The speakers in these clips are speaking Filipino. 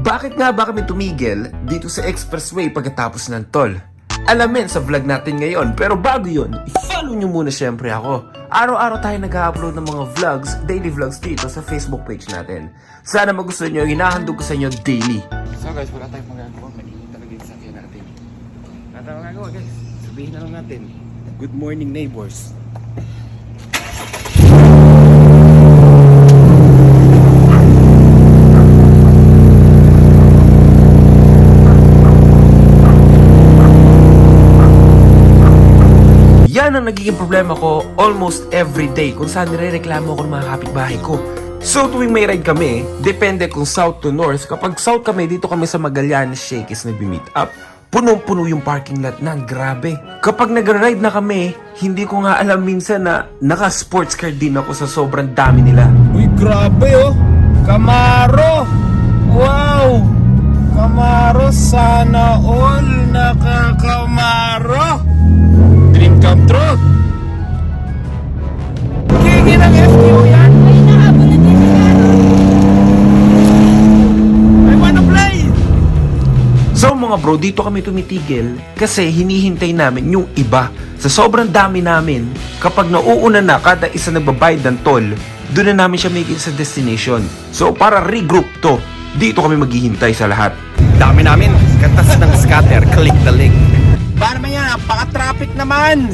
Bakit nga ba kami tumigil dito sa expressway pagkatapos ng toll? Alamin sa vlog natin ngayon, pero bago yun, i-follow nyo muna syempre ako. Araw-araw tayo nag-upload ng mga vlogs, daily vlogs dito sa Facebook page natin. Sana magustuhan nyo, hinahandog ko sa inyo daily. So guys, wala tayong magagawa. Mainit talaga yung sakyan natin. Wala tayong magagawa guys. Sabihin na lang natin. Good morning neighbors. Yan ang nagiging problema ko almost every day kung saan nirereklamo ako ng mga kapitbahay ko. So tuwing may ride kami, depende kung south to north. Kapag south kami, dito kami sa Magallanes Shakey's nag-meet up. Punong-puno yung parking lot na, grabe. Kapag nag-ride na kami, hindi ko nga alam minsan na naka-sports car din ako sa sobrang dami nila. Uy, grabe oh! Camaro! Wow! Camaro, sana all naka-Camaro! Dream come true! Kiki ng FTO yan! Ay, nakaabot na din si Aaron. I wanna play! So mga bro, dito kami tumitigil kasi hinihintay namin yung iba. Sa sobrang dami namin, kapag nauuna na kada isa nagbabayad ng toll, doon na namin siya making sa destination. So para regroup to, dito kami maghihintay sa lahat. Dami namin, katas ng scatter, click the link. Paano naman yan? Napaka-traffic naman!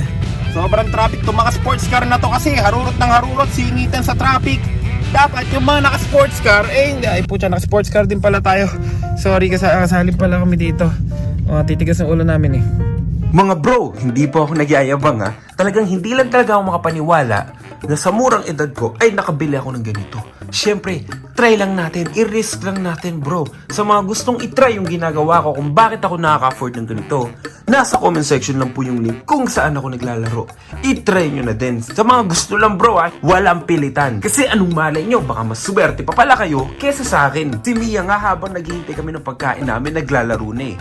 Sobrang traffic itong mga sports car na to kasi harurot ng harurot, singitan sa traffic. Dapat yung mga naka-sports car, hindi. Ay putya, naka-sports car din pala tayo. Sorry, kasalip pala kami dito. Titigas ng ulo namin eh. Mga bro, hindi po ako nagyayabang ha. Talagang hindi lang talaga ako makapaniwala na sa murang edad ko ay nakabili ako ng ganito. Siyempre, try lang natin, i-risk lang natin bro. Sa mga gustong itry yung ginagawa ko kung bakit ako nakaka-afford ng ganito, nasa comment section lang po yung link kung saan ako naglalaro. I-try nyo na din. Sa mga gusto lang bro ha, walang pilitan. Kasi anong malay nyo, baka mas swerte pa pala kayo kesa sa akin. Si Mia nga habang naghihintay kami ng pagkain namin, naglalaro na eh.